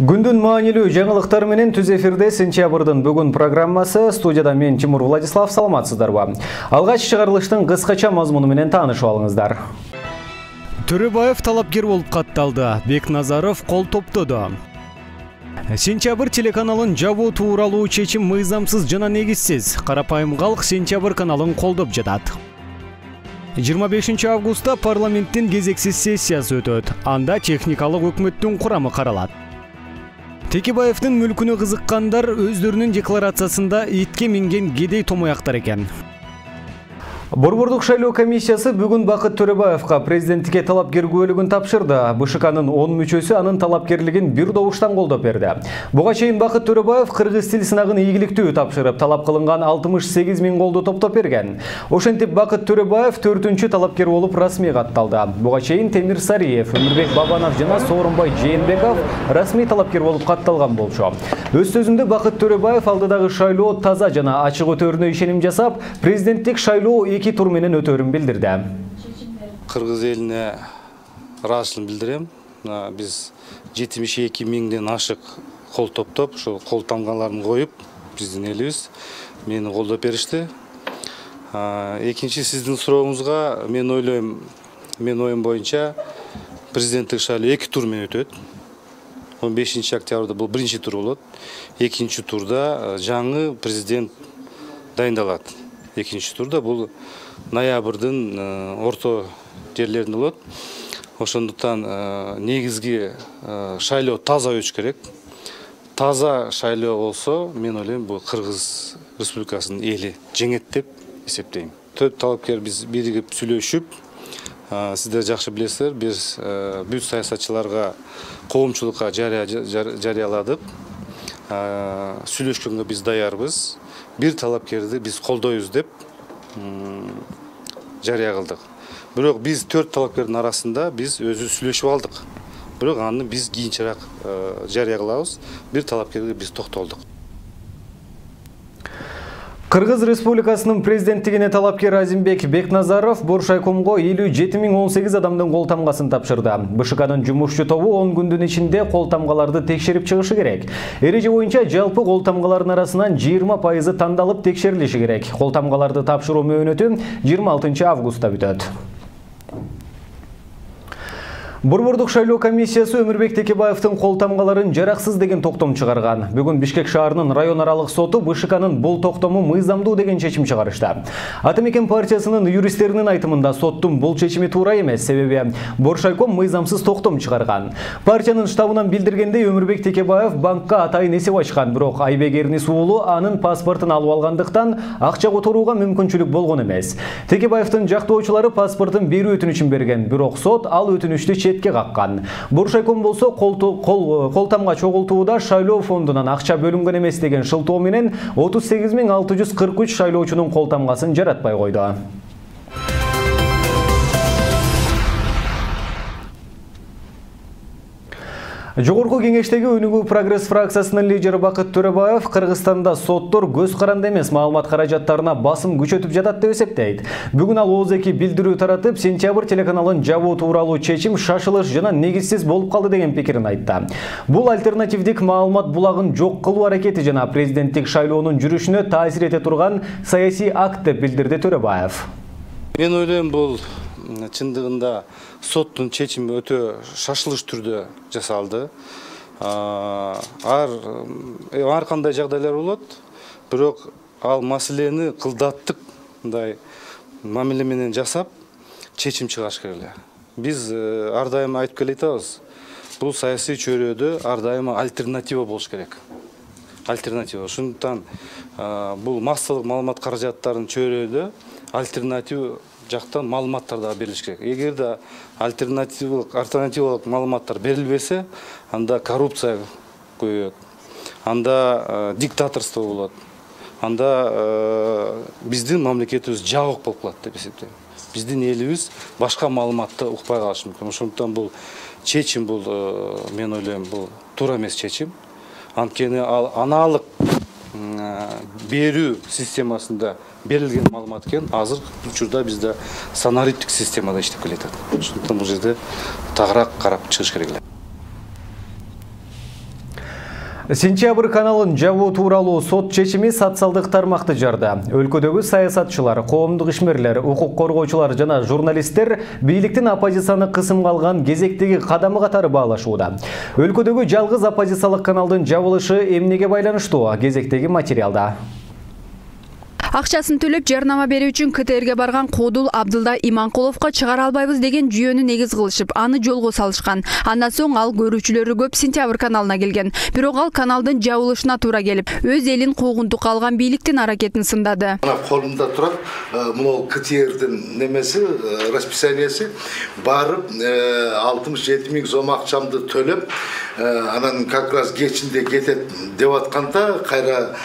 Күндүн маанилүү жаңылыктар менен түз эфирде сентябрдын бүгүн программасы. Студияда мен Тимур Владислав, саламатсыздарбы? Алгач чыгарылыштын кыскача мазмуну менен таанышып алыңыздар. Төрөбаев талапкер болуп катталды. Бекназаров кол топтоду. Сентябрь телеканалын жабуу тууралуу чечим мыйзамсыз жана негизсиз. Карапайым калк Сентябрь каналын колдоп жатат. 25 августта парламенттин кезексиз сессиясы өтөт. Анда техникалык өкмөттүн курамы каралат. Текебаевдин мүлкүнө кызыккандар өздөрүнүн декларациясында итке минген кедей томояктар экен. Борбордук шайлоо комиссиясы бүгүн Бакыт Төрөбаевга президенттикке талапкер күбөлүгүн тапшырды. БШКнын 10 мүчөсү анын талапкерлигин бир добуштан колдоп берди. Буга чейин Бакыт Төрөбаев кыргыз тил сынагын ийгиликтүү тапшырып, талап кылынган 68 000 колду топтоп берген. Ошентип Бакыт Төрөбаев 4-чү талапкер болуп расмий катталды. Буга чейин Темир Сариев, Өмүрбек Бабанов жана Сооронбай Жээнбеков расмий талапкер болуп катталган болчу. Өз сөзүндө Бакыт Төрөбаев алдыдагы шайлоо таза жана ачык өтөрүнө ишеним жасап, президенттик шайлоо 2 тур менен өтөрүн билдирди. Кыргыз элине ыраазычылык билдирем. Биз 72 000ден ашык кол топтоп, ошол кол тамгаларын коюп, биздин элибиз мени колдоп беришти. Экинчи сиздин сурооңузга менин оюм боюнча президенттик шайлоо 2 тур менен өтөт. 15 октябрда бул биринчи тур болот. Экинчи турда жаңы президент дайындалат. Экинчи турда бул ноябрдын орто жерлеринде болот. Ошондуктан негизги шайлоо таза өтүш керек. Таза шайлоо болсо, мен ойлойм, бул Кыргыз Республикасынын эли жеңет деп эсептейм. Төрт талапкер биз биригип сүйлөшүп, сиздер жакшы билесиздер, биз бүт саясатчыларга коомчулукка жарыяладык. Сүйлөшкөнгө биз даярбыз. Бир талапкерди биз колдойбуз деп жарыя кылдык. Бирок биз 4 талапкердин арасында биз өзү сүйлөшүп алдык. Бирок аны биз кийинчерээк жарыя кылабыз. Бир талапкерге биз токтолдук. Кыргыз Республикасынын президенттигине талапкер Азимбек Бекназаров Боршайкомго 57 018 адамдын кол тамгасын тапшырды. БШКнын жумушчу тобу 10 күндүн ичинде кол тамгаларды текшерип чыгышы керек. Эреже боюнча жалпы кол тамгалардын арасынан 20% тандалып текшерилиши керек. Кол тамгаларды тапшыруу мөөнөтү 26 августта бүтөт. Борбордук шайлоо комиссиясы Өмүрбек Текебаевдин кол тамгаларын жараксыз деген токтом чыгарган. Бүгүн Бишкек шаарынын район аралык соту БШКнын бул токтому мыйзамдуу деген чечим чыгарышты. Ата Мекен партиясынын юристтеринин айтымында соттун бул чечими туура эмес, себеби Боршайком мыйзамсыз токтом чыгарган. Партиянын штабынан билдиргендей, Өмүрбек Текебаев банкка атайын эсеп ачкан, бирок Айбек Эрнис уулу анын паспортун алып алгандыктан акча которууга мүмкүнчүлүк болгон эмес. Текебаевдин жактоочулары паспортун берүү өтүнүчүн берген, бирок сот ал өтүнүчтү четке каккан. Боршайком болсо кол тамга чогултууда шайлоо фондунан акча бөлүнгөн эмес деген шылтоо менен 38 643 шайлоочунун кол тамгасын жаратпай койду. Жогорку кеңештеги Өнүгүү прогресс фракциясынын лидери Бакыт Төрөбаев Кыргызстанда соттор көз каранды эмес маалымат каражаттарына басым күчөтүп жатат деп эсептейт. Бүгүн ал ооз-2 билдирүү таратып, Сентябрь телеканалын жабуу тууралуу чечим шашылыш жана негизсиз болуп калды деген пикирин айтты. Бул альтернативдик маалымат булагын жок кылуу аракети жана президенттик шайлоонун жүрүшүнө таасир эте турган саясий акт деп билдирди Төрөбаев. Мен ойлойм, бул чындыгында соттун чечими өтө шашылыш түрдө жасалды. Ар кандай жагдайлар болот, бирок ал маселени кылдаттык мындай мамиле менен жасап чечим чыгарыш керек. Биз ар дайым айтып келатабыз. Бул саясий чөйрөдө ар дайым альтернатива болуш керек. Альтернатива. Ошондуктан бул массалык маалымат каражаттарынын чөйрөдө альтернатива жактан маалыматтар да берилиш керек. Эгерде альтернативалык маалыматтар берилбесе, анда коррупция көбөйөт. Анда диктаторство болот. Анда биздин мамлекетибиз жабык болуп калат деп эсептейм. Биздин элибиз башка маалыматты укпай калышы мүмкүн. Ошондуктан бул чечим, бул мен ойлойм, бул туура эмес чечим. Анткени ал аналык берүү системасында берилген маалымат экен. Азыр учурда бизде санариттик системада иштеп келатат. Ошондуктан бул жерде тагыраак карап чыгыш керек эле. Сентябрь каналын жабуу тууралуу сот чечими социалдык тармакты жарды. Өлкөдөгү саясатчылар, коомдук ишмерлер, укук коргоочулар жана журналисттер бийликтин оппозицияны кысымга алган кезектеги кадамы катары баалашууда. Өлкөдөгү жалгыз оппозициялык каналдын жабылышы эмнеге байланыштуу? Кезектеги материалда. Акчасын төлөп жарнама берүү үчүн КТРге барган Куудул Абдылда Иманкуловго чыгара албайбыз деген жүйөнү негиз кылышып, аны жолго салышкан. Андан соң ал көрүүчүлөрү көп Сентябрь каналына келген. Бирок ал каналдын жабылышына туура келип, өз элин куугунтукка алган бийликтин аракетин сындады. Ана колумда турат, мына КТРдин немеси, расписаниясы барып 67 000 сом акчамды төлөп, анан как раз кечинде кетет деп атканда, кайра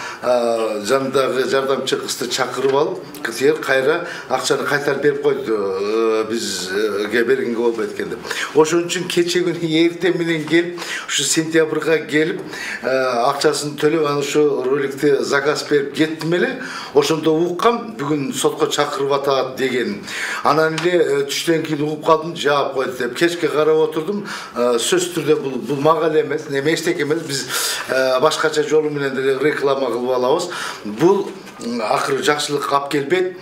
жандагы жардамчы чакырып алып, КТР кайра акчаны кайтарып берип койду, бизге бергенге болбойт экен деп. Ошон үчүн кече күнү эртең менен келип, ушу сентябрга келип, акчасын төлөп, аны ушу роликти заказ берип кеттим эле. Ошондо уккам, бүгүн сотко чакырып атат деген. Анан эле түштөн кийин угуп калдым, жаап койду деп. Кечке карап отурдум, сөзсүз түрдө бул мага эле эмес, эчтеке эмес, биз башкача жолу менен деле реклама кылып алабыз. Бул акыры жакшылык алып келбейт.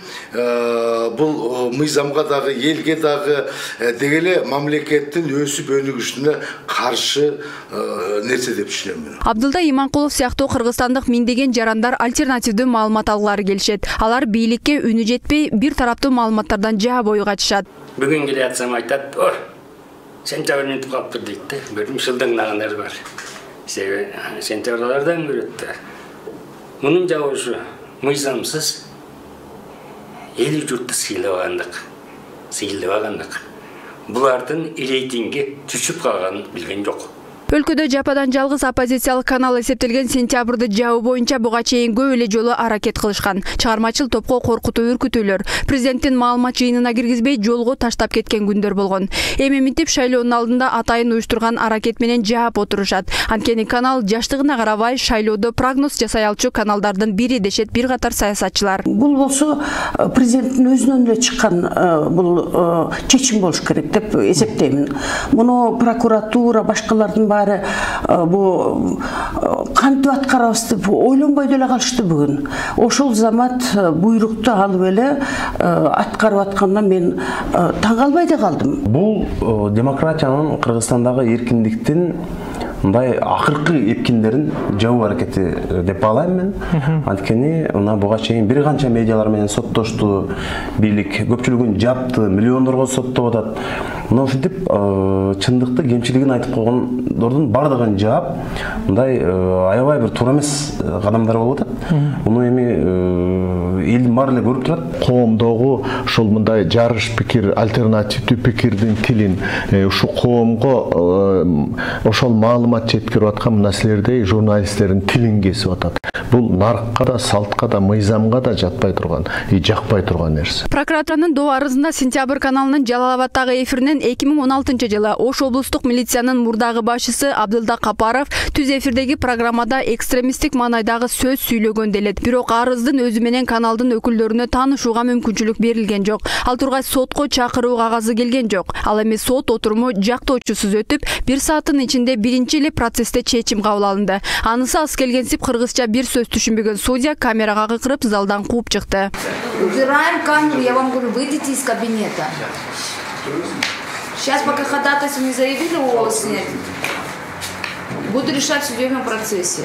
Бул мыйзамга дагы, элге дагы дегеле мамлекеттин өсүп өнүгүшүнө каршы нерсе деп түшүнөм. Абдылда Иманкулов сыяктуу кыргызстандык миңдеген жарандар альтернативдүү маалымат алгылары келишет. Алар бийликке үнү жетпей, бир тараптуу маалыматтардан жаа бою качышат. Бүгүн келе атсам айтат, сентябрь минутуп калыптыр дейт да. Көрдүм шылдыңдагандар бар. Себеби сентябрьлардан көрөт да. Мунун жабышы мыйзамсыз эл журтты сыйлабагандык. Булардын рейтинги түшүп калганын билген жок. Өлкөдө жападан жалгыз оппозициялык канал эсептелген Сентябрды жабуу боюнча буга чейин көп эле жолу аракет кылышкан. Чыгармачыл топко коркутуу үркүтүүлөр, президенттин маалымат жыйынына киргизбей жолго таштап кеткен күндөр болгон. Эми минтип шайлоонун алдында атайын уюштурган аракет менен жаап отурушат. Анткени канал жаштыгына карабай шайлоодо прогноз жасай алчу каналдардын бири дешет бир катар саясатчылар. Бул болсо президенттин өзүнөн эле чыккан бул чечим болуш керек деп эсептеймин. Муну прокуратура, башкалардын баары бу кантип аткарабыз деп ойлонбой деле калышты бүгүн. Ошол замат буйрукту алып эле аткарып аткандан мен таң калбай да калдым. Бул демократиянын, Кыргызстандагы эркиндиктин мындай акыркы эпкиндерин жабуу аракети деп баалайм мен. Анткени буга чейин бир канча медиалар менен соттошту, бийлик көпчүлүгүн жапты, миллиондорго соттоп атат. Мына ушинтип чындыкты, кемчилигин айтып койгондордун бардыгын жаап, мындай аябай бир туура эмес кадамдар болуп атат. Муну эми элдин баары эле көрүп турат. Коомдогу ушул мындай жарыш пикир, альтернативдүү пикирдин тилин ушу коомго ошол маалымат жеткирип аткан нерселердей журналисттердин тилин кесип атат. Бул нарыкка да, салтка да, мыйзамга да жатпай турган, жакпай турган нерсе. Прокуратуранын доо арызында Сентябрь каналынын Жалал Абаддагы эфиринен 2016 жылы Ош облустук милициянын мурдагы башчысы Абдылда Капаров түз эфирдеги программада экстремисттик маанайдагы сөз сүйлөгөн делет. Бирок арыздын өзү менен каналдын өкүлдөрүнө таанышууга мүмкүнчүлүк берилген жок. Ал тургай сотко чакыруу кагазы келген жок. Ал эми сот отуруму жактоочусуз өтүп, 1 сааттын ичинде биринчи эле процессте чечим кабыл алынды. Анысы аз келгенсип кыргызча бир сөз түшүнбөгөн судья камерага кыкырып залдан кууп чыкты. Убираем камеру, я вам говорю, выйдите из кабинета. Сейчас пока ходатайство не заявили, у вас нет. Буду решать в судебном процессе.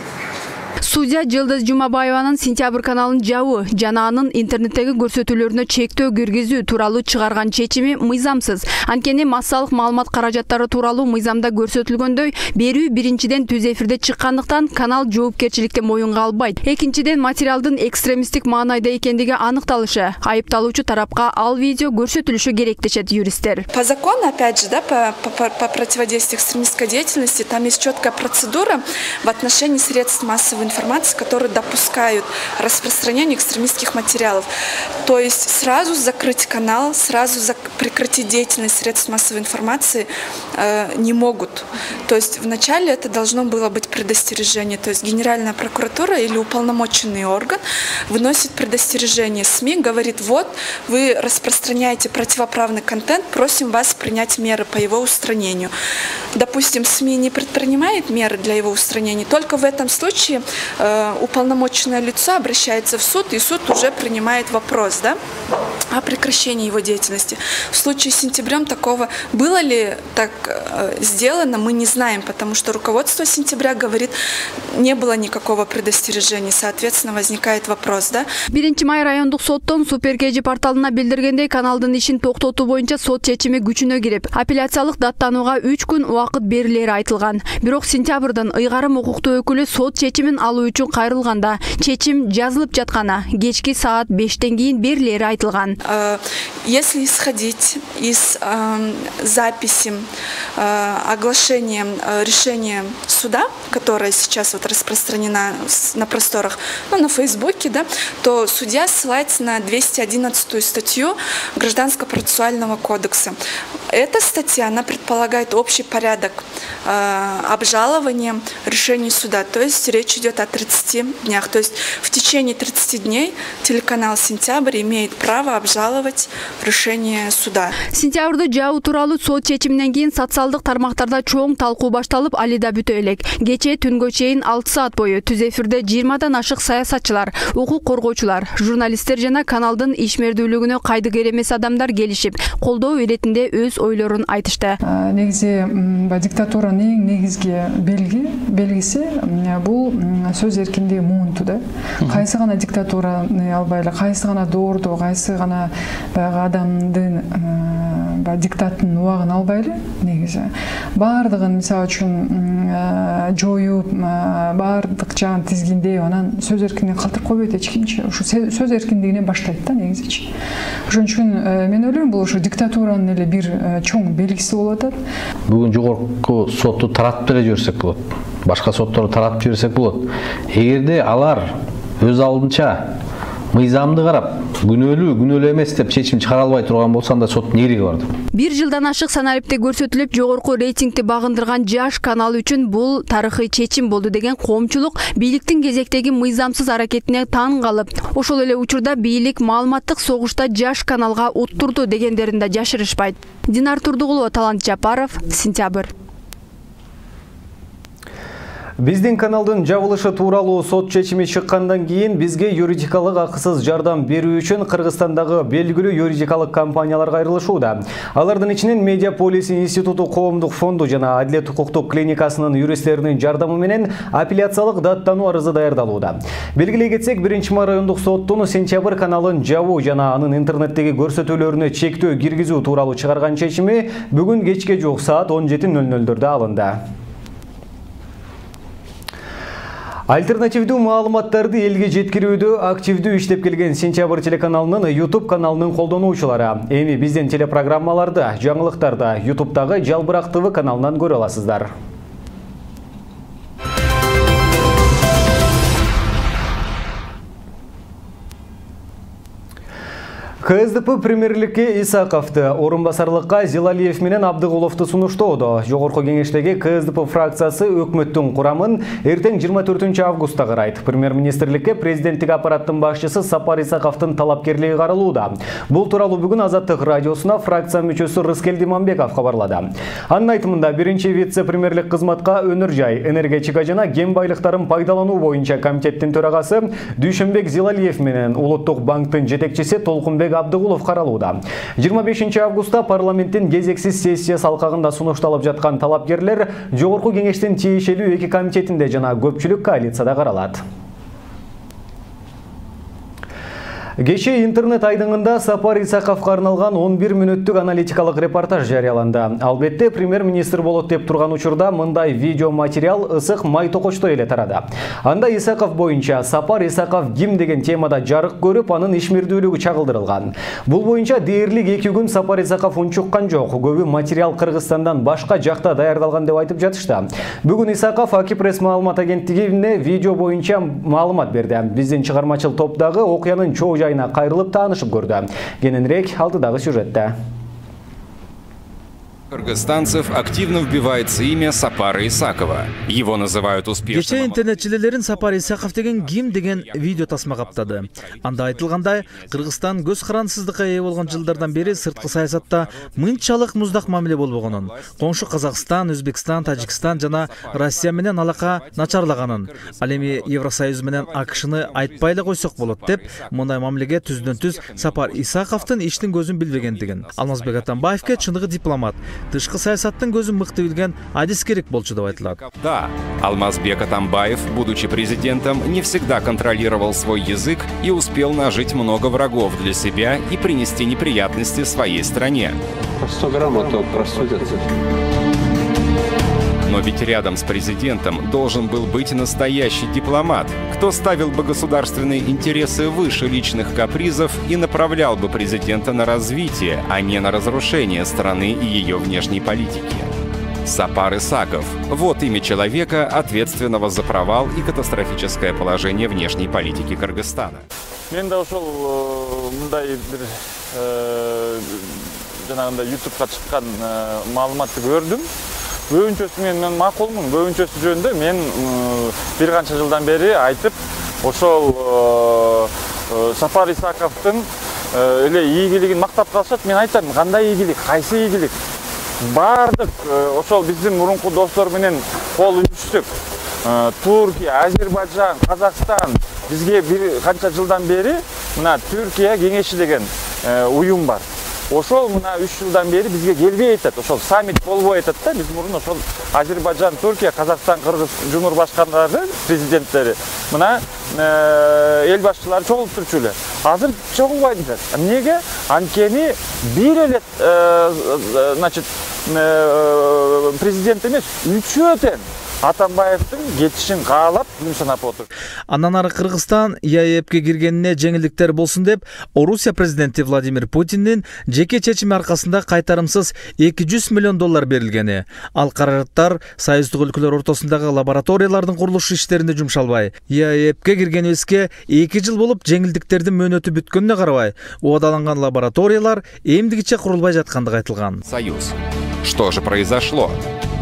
Судья Жылдыз Жумабаеванын Сентябрь каналын жабуу жана анын интернеттеги көрсөтүүлөрүнө чектөө киргизүү тууралуу чыгарган чечими мыйзамсыз. Анткени массалык маалымат каражаттары тууралуу мыйзамда көрсөтүлгөндөй берүү биринчиден түз эфирде чыккандыктан канал жоопкерчиликти моюнга албайт. Экинчиден материалдын экстремисттик маанайда экендиги аныкталышы, айыпталуучу тарапка ал видео көрсөтүлүшү керек дешет юристтер. По закону, опять же, да, по противодействию экстремистской деятельности, там есть четкая процедура в отношении средств массовой информации. информации, которые допускают распространение экстремистских материалов. То есть сразу закрыть канал, сразу прекратить деятельность средств массовой информации не могут. То есть вначале это должно было быть предостережение. То есть Генеральная прокуратура или уполномоченный орган выносит предостережение СМИ, говорит: вот вы распространяете противоправный контент, просим вас принять меры по его устранению. Допустим, СМИ не предпринимает меры для его устранения, только в этом случае уполномоченное лицо обращается в суд, и суд уже принимает вопрос, да, о прекращении его деятельности. В случае с Сентябрем такого было ли так сделано, мы не знаем, потому что руководство Сентября говорит, не было никакого предостережения, соответственно, возникает вопрос, да. 1 май райондук соттон Суперкежи порталына билдиргендей, каналдын ишин токтотуу боюнча сот чечими күчүнө кирип, апелляциялык даттанууга 3 күн убакыт берилери айтылган. Бирок сентябрдын ыйгарым укуктуу өкүлү сот чечимин алуу үчүн кайрылганда чечим жазылып жатканы кечки саат 5тен кийин берилери айтылган. Если исходить из записи оглашения решения суда, которое сейчас вот распространено на просторах, ну, на Фейсбуке, да, то судья ссылается на 211 статью Гражданско-процессуального кодекса. Эта статья, она предполагает общий порядок обжалования решений суда, то есть речь идет о 30 днях. То есть в течение 30 дней телеканал «Сентябрь» имеет право обжаловать решение суда. Сентябрда жабуу тууралуу сот чечиминен кийин социалдык тармактарда чоң талкуу башталып, али да бүтө элек. Кече түнгө чейин 6 саат бою түз эфирде 20дан ашык саясатчылар, укук коргоочулар, журналисттер жана каналдын ишмердүүлүгүнө кайдыгер эмес адамдар келишип, колдоо иретинде өз ойлорун айтышты. Негизи диктатуранын эң негизги белгиси бул сөз эркиндиги муунту да. Кайсы гана диктатураны албайлы, кайсы гана доорду, кайсы гана баягы адамдын диктаттын убагын албайлы негизи. Бардыгын мисалы үчүн жоюп, бардык жагын тизгиндеп, анан сөз эркиндигин калтырып койбойт эч кимчи. Ушу сөз эркиндигинен баштайт да негизичи. Ошон үчүн мен ойлойм бул ушу диктатуранын эле бир чоң белгиси болуп атат. Бүгүн жогорку сотту таратып эле жиберсек болот. Башка сотторду таратып жиберсек болот. Эгерде алар өз алдынча мыйзамды карап, күнөөлүү эмес деп чечим чыгара албай турган болсо, анда соттун кереги бар. 1 жылдан ашык саналипте көрсөтүлүп, жогорку рейтингти багындырган Жаш каналы үчүн бул тарыхый чечим болду деген коомчулук бийликтин кезектеги мыйзамсыз аракетине таң калып, ошол эле учурда бийлик маалыматтык согушта Жаш каналга уттурду дегендерин да жашырышпайт. Динар Турдугулова, Талант Жапаров, Сентябрь. Биздин каналдын жабылышы тууралуу сот чечими чыккандан кийин бизге юридикалык акысыз жардам берүү үчүн Кыргызстандагы белгилүү юридикалык компаниялар кайрылышууда. Алардын ичинен Медиаполис институту коомдук фонду жана Адилет укуктук клиникасынын юристтеринин жардамы менен апелляциялык даттануу арызы даярдалууда. Белгилей кетсек, 1 май райондук соттун Сентябрь каналын жабуу жана анын интернеттеги көрсөтүүлөрүнө чектөө киргизүү тууралуу чыгарган чечими бүгүн кечке жок саат 17:00 алынды. Альтернативдүү маалыматтарды элге жеткирүүдө активдүү иштеп келген Сентябрь телеканалынын YouTube каналынын колдонуучулары эми биздин телепрограммаларды, жаңылыктарды YouTube'дагы Жалбырак ТВ каналынан көрө аласыздар. КСДП премьерликке Исаковду, орынбасарлыкка Зилалиев менен Абдыгуловду сунуштоодо. Жогорку кеңештеги КСДП фракциясы өкмөттүн курамын эртең 24 августта карайт. Премьер-министрликке президенттик аппараттын башчысы Сапар Исаковдун талапкерлиги каралууда. Бул тууралуу бүгүн Азаттык радиосуна фракция мүчөсү Рыскел Диманбеков кабарлады. Анын айтымында биринчи вице-премьерлик кызматка өнөр жай, энергетика жана кен байлыктарын пайдалануу боюнча комитеттин төрагасы Дүйшөнбек Зилалиев менен Улуттук банктын жетекчиси Толкунбек Абдыгулов каралууда. 25 августта парламенттин кезексиз сессиясы алкагында сунушталып жаткан талапкерлер жогорку кеңештин тиешелүү 2 комитетинде жана көпчүлүк коалицияда каралат. Кеше интернет айдыңында Сапар Исаковқа арналған 11 мүнөттүк аналитикалык репортаж жарыяланды. Албетте премьер-министр болот деп турган учурда мындай видео материал ысык май токочтой эле тарады. Анда Исаков боюнча Сапар Исаков ким деген темада жарык көрүп, анын ишмердүүлүгү чагылдырылган. Бул боюнча дээрлик 2 күн Сапар Исаков унчуккан жок. Көбү материал Кыргызстандан башка жакта даярдалган деп айтып жатышты. Бүгүн Исаков Акипресс маалымат агенттигине видео боюнча маалымат берди. Биздин чыгармачыл топтогу окуянын чоо жайына кайрылып таанышып көрдү. Кененирээк алдыдагы сюжетте. Кыргызстанцев активно вбивается имя Сапара Исакова. Его называют успешным. Кече интернетчилерин Сапар Исаков деген ким деген видео тасма каптады. Анда айтылгандай, Кыргызстан көз карансыздыкка ээ болгон жылдардан бери сырткы саясатта мынчалык муздак мамиле болбогонун, коңшу Казакстан, Өзбекстан, Тажикстан жана Россия менен алака начарлаганын, ал эми Евросоюз менен АКШны айтпай эле койсок болот деп, мындай мамилеге түздөн-түз Сапар Исаковдун иштин көзүн билбегендигин. Алмазбек Атамбаевке чындыгы дипломат, тышкы саясаттын көзүн мыкты билген адис керек болчу деп айтылат. Да, Алмазбек Атамбаев, будучи президентом, не всегда контролировал свой язык и успел нажить много врагов для себя и принести неприятности своей стране. По 100 грамм, а то просудятся. Но ведь рядом с президентом должен был быть настоящий дипломат, кто ставил бы государственные интересы выше личных капризов и направлял бы президента на развитие, а не на разрушение страны и ее внешней политики. Сапар Исаков – вот имя человека, ответственного за провал и катастрофическое положение внешней политики Кыргызстана. Мен да ошол мындай бир жанагындай YouTube'га чыккан маалыматты көрдүм. Көбүнчөсү мен макулмун, көбүнчөсү жөнүндө мен бир канча жылдан бери айтып, ошол Сапар Исаковдун эле ийгилигин мактап калышат. Мен айтам, кандай ийгилик, кайсы ийгилик? Бардык ошол биздин мурунку достор менен кол үйүштүк. Туркия, Азербайджан, Казакстан бизге бир канча жылдан бери мына Түркия кеңеши деген уюм бар. Ошол мына 3 жылдан бери бизге келбей атат. Ошол саммит болбой атат да. Биз мурун ошол Азербайджан, Туркия, Казакстан, Кыргыз жумур башкарлары, президенттери мына эл башчылары чогулуп турчу эле. Азыр чогулбай атат. Эмнеге? Анткени бир эле значит президент эмес, 3 тең Атамбаевдин кетишин каалап күн санап отур. Андан ары Кыргызстан ЕАЭПке киргенине жеңилдиктер болсун деп, Орусия президенти Владимир Путиндин жеке чечими аркасында кайтарымсыз $200 миллион берилгени. Ал каражаттар союздук өлкөлөр ортосундагы лабораториялардын курулуш иштерине жумшалбай, ЕАЭПке киргенибизге 2 жыл болуп жеңилдиктердин мөөнөтү бүткөнүнө карабай, убадаланган лабораториялар эмдигиче курулбай жаткандыгы айтылган. Союз. Что же произошло?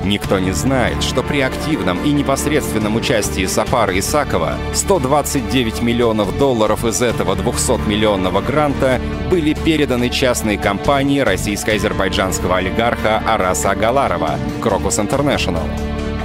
Никто не знает, что при активном и непосредственном участии Сапара Исакова $129 миллионов из этого 200-миллионного гранта были переданы частной компании российско-азербайджанского олигарха Араса Агаларова Crocus International.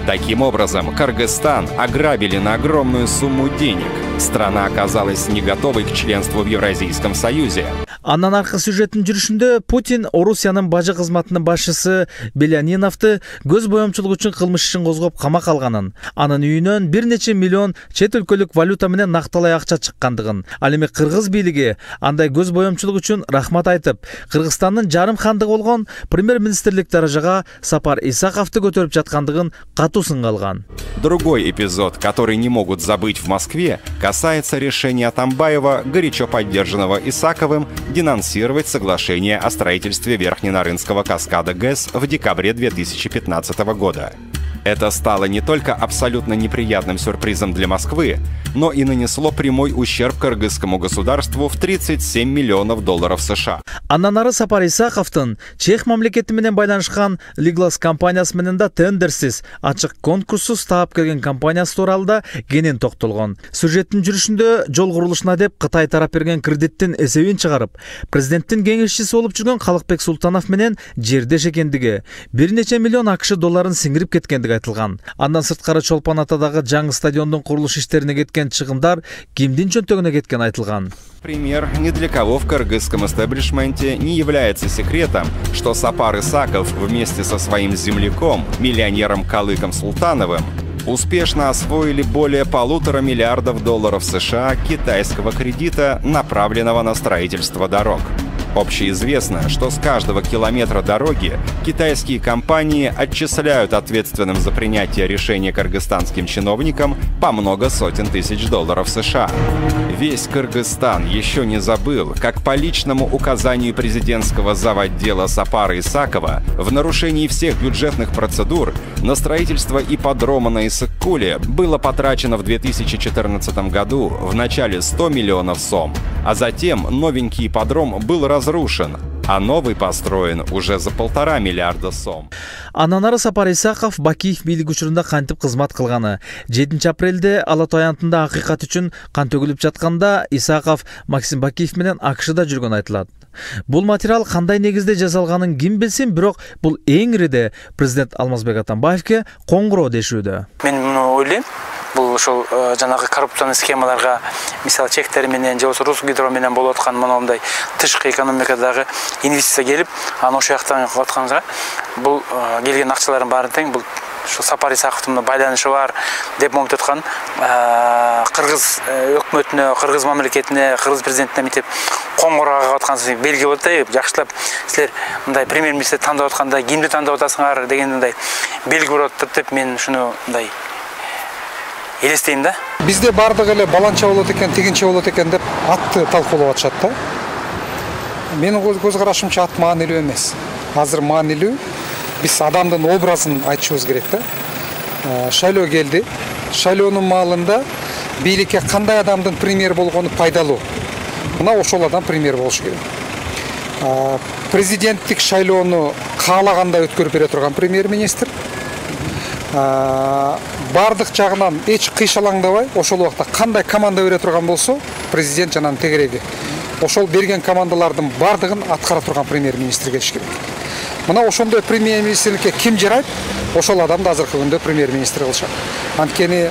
Таким образом, Кыргызстан ограбили на огромную сумму денег. Страна оказалась не готовой к членству в Евразийском Союзе. Андан аркы сюжеттин жүрүшүндө Путин Орусиянын бажы кызматынын башчысы Беляниновду көз боёмчулук үчүн кылмыш ишин козгоп камак алганын, анын үйүнөн бир нече миллион чет өлкөлүк валюта менен накталай акча чыккандыгын, ал эми кыргыз бийлиги андай көз боёмчулук үчүн рахмат айтып, Кыргызстандын жарым хандыгы болгон премьер-министрлик даражага Сапар Исаковду көтөрүп жаткандыгын катуу сынга алган. Другой эпизод, который не могут забыть в Москве, касается решения Атамбаева, горячо поддержанного Исаковым, денонсировать соглашение о строительстве Верхненарынского каскада ГЭС в декабре 2015 года. Это стало не только абсолютно неприятным сюрпризом для Москвы, но и нанесло прямой ущерб кыргызскому государству в $37 миллионов США. Андан ары Сапар Исаковдун Чех мамлекети менен байланышкан Liglas компаниясы менен да тендерсиз, ачык конкурссуз таап келген компаниясы тууралуу да кенен токтолгон. Сюжеттин жүрүшүндө жол курулушуна деп Кытай тарап берген кредиттин эсебин чыгарып, президенттин кеңешчиси болуп жүргөн Калыкбек Султанов менен жердеш экендиги, бир нече миллион АКШ долларын сиңирип кеткендиги айтылган. Андан сырткары Чолпон Атадагы жаңы стадиондун курулуш иштерине кеткен чыгымдар кимдин чөнтөгүнө кеткен айтылган. Пример, ни для кого в кыргызском эстаблишменте не является секретом, что Сапар Исаков вместе со своим земляком, миллионером Калыком Султановым, успешно освоили более $1,5 миллиарда США китайского кредита, направленного на строительство дорог. Общеизвестно, что с каждого километра дороги китайские компании отчисляют ответственным за принятие решения кыргызстанским чиновникам по много сотен тысяч $. США. Весь Кыргызстан еще не забыл, как по личному указанию президентского завотдела Сапара Исакова в нарушении всех бюджетных процедур на строительство ипподрома на Исыккуле было потрачено в 2014 году в начале 100 миллионов сом, а затем новенький ипподром был разрушен, а новый построен уже за $1,5 миллиарда сом. Андан ары Сапар Исаков Бакиев бийлик учурунда кантип кызмат кылганы. 7 апрелде Ала Той аянтында акыйкат үчүн кан төгүлүп жатканда Исаков Максим Бакиев менен АКШда жүргөн айтылат. Бул материал кандай негизде жасалганын ким билсин, бирок бул эң ириде президент Алмазбек Атамбаевке коңгуроо дешүүдө. Мен муну ойлойм. Бул ошол жанагы коррупциялык схемаларга, мисалы чектер менен же болбосо Русгидро менен болуп аткан мондай тышкы экономикадагы инвестиция келип, аны ошол жактан кылып атканга, бул келген акчалардын баары тең бул ошо Сапар Исаковдун байланышы бар деп момтуп аткан кыргыз өкмөтүнө, кыргыз мамлекетине, кыргыз президентине митип коңгуроо кагып аткан белги болот да, жакшылап силер мындай премьер-министр тандап атканда кимди тандап атасыңар дегендей белги болот деп мен ушуну мындай элестейм да. Бизде бардык эле баланча болот экен, тигинче болот экен деп атты талкуулап атышат да. Менин көз карашымча ат маанилүү эмес. Азыр маанилүү биз адамдын образын айтышыбыз керек да. Шайлоо келди. Шайлоонун маалында бийликке кандай адамдын премьер болгону пайдалуу. Мына ошол адам премьер болуш керек. Президенттик шайлоону каалагандай өткөрүп бере турган премьер-министр. Бардык жагынан эч кыйшалаңдабай, ошол убакта кандай команда бере турган болсо, президент жанан тегереги ошол берген командалардын бардыгын аткара турган премьер-министр келиш керек. Мына ошондой премьер-министрликке ким жарайт, ошол адамды азыркы күндө премьер-министр кылышат. Анткени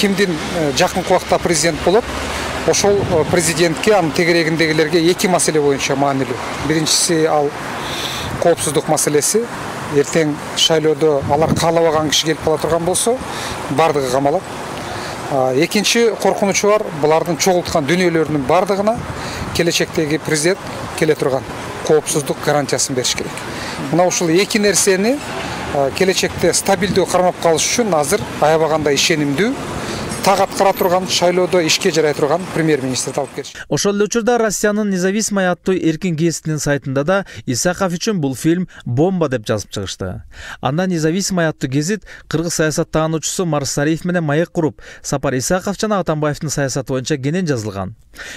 кимдин жакынкы убакта президент болот, ошол президентке, анын тегерегиндегилерге эки маселе боюнча маанилүү. Биринчиси ал коопсуздук маселеси. Эртең шайлоодо алар каалабаган киши келип кала турган болсо, бардыгы камалат. Экинчи коркунучу бар, булардын чогулткан дүнөөлөрүнүн бардыгына келечектеги президент келе турган коопсуздук гарантиясын бериш керек. Мына ушул эки нерсени келечекте стабилдүү кармап калыш үчүн азыр аябагандай ишенимдүү так аткара турган, шайлоодо ишке жарай турган премьер-министр алып келиш. Ошол эле учурда Россиянын Независимая аттуу эркин гезитинин сайтында да Исаков үчүн бул фильм бомба деп жазып чыгышты. Анда Независимая аттуу гезит кыргыз саясаттаануучусу Марс Сариев менен маек куруп, Сапар Исаков жана Атамбаевдин саясаты боюнча кенен жазылган.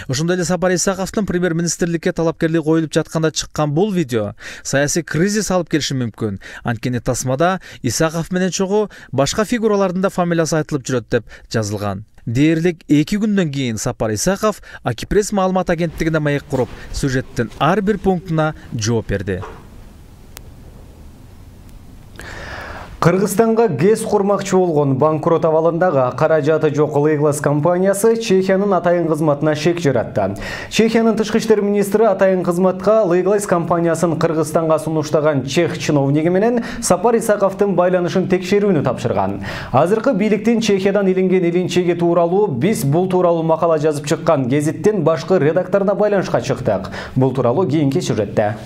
Ошондой эле Сапар Исаковдун премьер-министрликке талапкерлик коюлуп жатканда чыккан бул видео саясий кризис алып келиши мүмкүн. Анткени тасмада Исаков менен чогуу башка фигуралардын да фамилиясы айтылып жүрөт деп жазылган. Дээрлик 2 күндөн кийин Сапар Исаков Акипресс маалымат агенттигине маек куруп, сюжеттин ар бир пунктуна жооп берди. Кыргызстанга ГЭС курмакчы болгон банкрот абалындагы каражаты жок Лейглас компаниясы Чехиянын атайын кызматына шек жаратты. Чехиянын тышкы иштер министри атайын кызматка Лейглас компаниясын Кыргызстанга сунуштаган чех чиновниги менен Сапар Исаковдун байланышын текшерүүнү тапшырган. Азыркы бийликтин Чехиядан илинген илинчеги тууралуу биз бул тууралуу макала жазып чыккан гезиттин башкы редакторуна байланышка чыктык. Бул тууралуу кийинки сюжетте.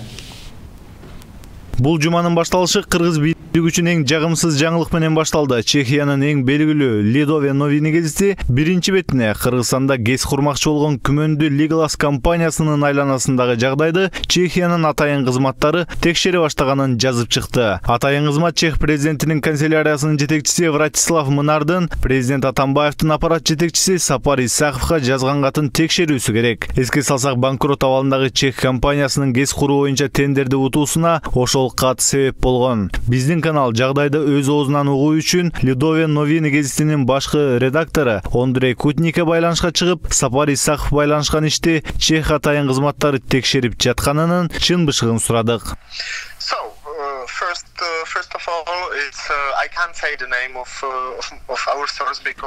Бул жуманын башталышы кыргыз бийлиги үчүн эң жагымсыз жаңылык менен башталды. Чехиянын эң белгилүү Лидове новини гезити биринчи бетине Кыргызстанда ГЭС курмакчы болгон күмөндүү Лейглас компаниясынын айланасындагы жагдайды Чехиянын атайын кызматтары текшере баштаганын жазып чыкты. Атайын кызмат Чех президентинин канцеляриясынын жетекчиси Вратислав Мынардын президент Атамбаевдин аппарат жетекчиси Сапар Исаковго жазган катын текшерүүсү керек. Эске салсак, банкрот абалындагы Чех компаниясынын ГЭС куруу боюнча тендерди утуусуна ошол кат себеп болгон. Биздин канал жагдайды өз оозунан угуу үчүн Лидове новини гезитинин башкы редактору Андрей Кутникке байланышка чыгып, Сапар Исаков байланышкан ишти Чех атайын кызматтары текшерип жатканынын чын бышыгын сурадык.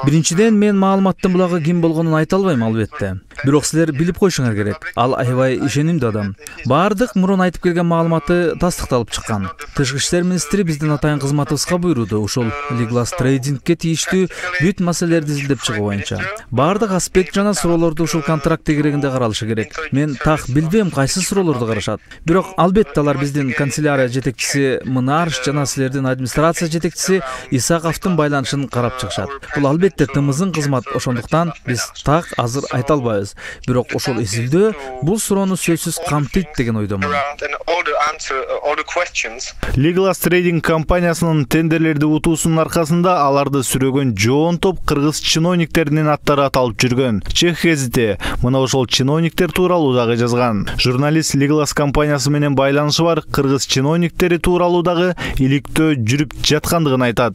Биринчиден, мен маалыматтын булагы ким болгонун айта албайм албетте. Бирок силер билип коюшуңар керек. Ал аябай ишенимдүү адам. Бардык мурун айтып келген маалыматы тастыкталып чыккан. Тышкы иштер министри биздин атайын кызматыбызга буйруду. Ошол Liglas Trading'ге тийиштүү бүт маселелерди изилдеп чыгуу боюнча. Бардык аспект жана суроолорду ушул контракт тегерегинде каралышы керек. Мен так билбейм кайсы суроолорду карашат. Бирок албетте алар биздин канцелярия жетекчиси Мынарш жана силердин администрация жетекчиси Исаковдун байланышын карап чыгышат. Бул албетте тымызын кызмат, ошондуктан биз так азыр айта албайбыз. Бирок ошол изилдөө бул суроону сөзсүз камтыйт деген ойдомун. Liglas Trading компаниясынын тендерлерди утуусунун аркасында аларды сүрөгөн жоон топ кыргыз чиновниктеринин аттары аталып жүргөн. Чех гезити мына ошол чиновниктер тууралуу дагы жазган. Журналист Liglas компаниясы менен байланышы бар кыргыз чиновниктери тууралуу дагы иликтөө жүрүп жаткандыгын айтат.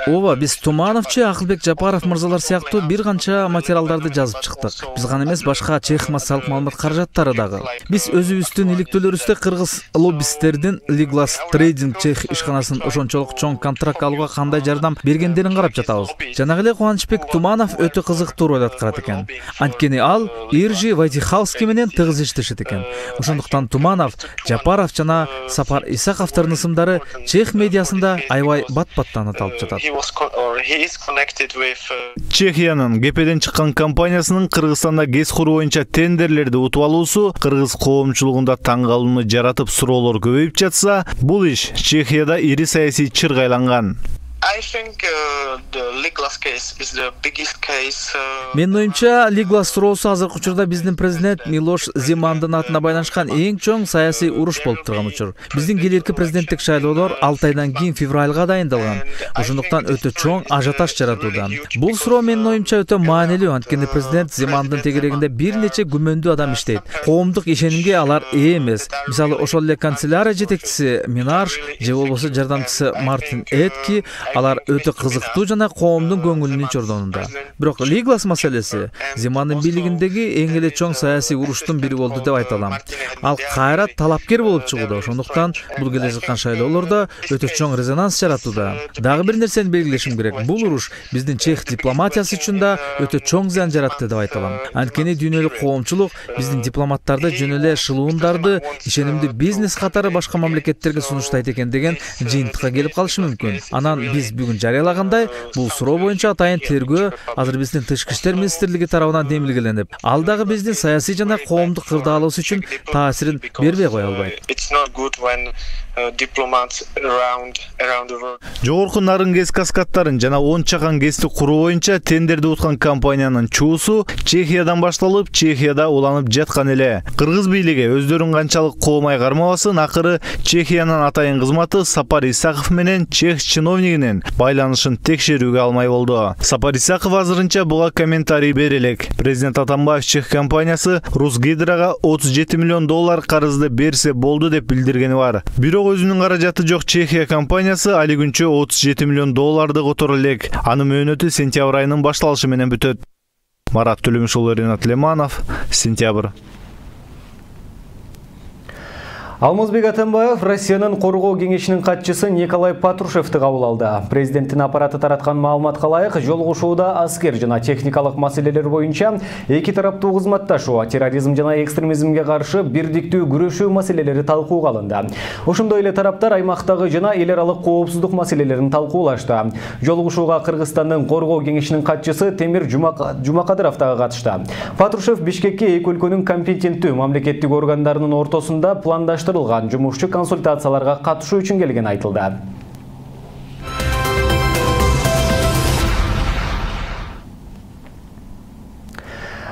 Ооба, биз Тумановчу, Акылбек Жапаров мырзалар сыяктуу бир канча материалдарды жазып чыктык. Биз гана эмес, башка чех массалык маалымат каражаттары дагы. Биз өзүбүздүн иликтөөлөрүбүздө кыргыз лоббисттердин Liglas Trading чех ишканасынын ошончолук чоң контракт алууга кандай жардам бергендерин карап жатабыз. Жанагы эле Кубанычбек Туманов өтө кызыктуу роль аткарат экен. Анткени ал Иржи Вайтихауский менен тыгыз иштешет экен. Ошондуктан Туманов, Жапаров жана Сапар Исаковдордун ысымдары чех медиасында аябай бат-баттан аталып жатат. Чехиянын ГПден чыккан компаниясынын Кыргызстанда гез куруу боюнча тендерлерди утуп алуусу кыргыз коомчулугунда таң калууну жаратып суроолор көбөйүп жатса, бул иш Чехияда ири саясий чырга айланган. Менин оюмча, Liglas суроосу азыркы учурда биздин президент Милош Земандын атына байланышкан эң чоң саясий уруш болуп турган учур. Биздин келерки президенттик шайлоолор 6 айдан кийин февралга дайындалган. Ошондуктан өтө чоң ажиотаж жаратууда. Бул суроо менин оюмча өтө маанилүү, анткени президент Земандын тегерегинде бир нече күмөндүү адам иштейт. Коомдук ишенимге алар ээ эмес. Мисалы, ошол эле канцелярия жетекчиси Минарш же болбосо жардамчысы Мартин Этки алар өтө кызыктуу жана коомдун көңүлүнүн чордонунда. Бирок Liglas маселеси Земандын бийлигиндеги эң эле чоң саясий уруштун бири болду деп айта алам. Ал кайра талапкер болуп чыгууда. Ошондуктан бул келе жаткан шайлоолордо өтө чоң резонанс жаратууда. Дагы бир нерсени белгилешим керек. Бул уруш биздин чех дипломатиясы үчүн да өтө чоң зыян жаратты деп айта алам. Анткени дүйнөлүк коомчулук биздин дипломаттарды жөн эле шылуундарды, ишенимдүү бизнес катары башка мамлекеттерге сунуштайт экен деген жыйынтыкка келип калышы мүмкүн. Анан биз бүгүн жарыялагандай, бул суроо боюнча атайын тергөө азыр биздин Тышкы иштер министрлиги тарабынан демилгеленип, ал дагы биздин саясий жана коомдук кырдаалыбыз үчүн таасирин бербей кое албайт. Жогорку нарын гез каскадтарын жана 10 чакан гезди куруу боюнча тендерди уткан компаниянын чуусу Чехиядан башталып, Чехияда уланып жаткан эле. Кыргыз бийлиги өздөрүн канчалык коомай кармабасын, акыры Чехиянын атайын кызматы Сапар Исаков менен чех чиновнигинин байланышын текшерүүгө алмай болду. Сапар Исаков азырынча буга комментарий бере элек. Президент Атамбаев чех компаниясы Русгидрога 37 миллион доллар карызды берсе болду деп билдиргени бар. Бирок өзүнүн каражаты жок Чехия компаниясы али күнчө 37 миллион долларды которо элек. Анын мөөнөтү сентябрь айынын башталышы менен бүтөт. Марат Төлөмүшұлы, Ринат Леманов, сентябрь. Алмазбек Атамбаев Россиянын Коргоо кеңешинин катчысы Николай Патрушевди кабыл алды. Президенттин аппараты тараткан маалыматка ылайык, жолугушууда аскер жана техникалык маселелер боюнча эки тараптуу кызматташуу, терроризм жана экстремизмге каршы бирдиктүү күрөшүү маселелери талкууга алынды. Ошондой эле тараптар аймактагы жана эл аралык коопсуздук маселелерин талкуулашты. Жолугушууга Кыргызстандын Коргоо кеңешинин катчысы Темир Жумакадыров дагы катышты. Патрушев Бишкекке эки өлкөнүн компетенттүү мамлекеттик органдарынын ортосунда пландаштырылган жумушчу консультацияларга катышуу үчүн келген айтылды.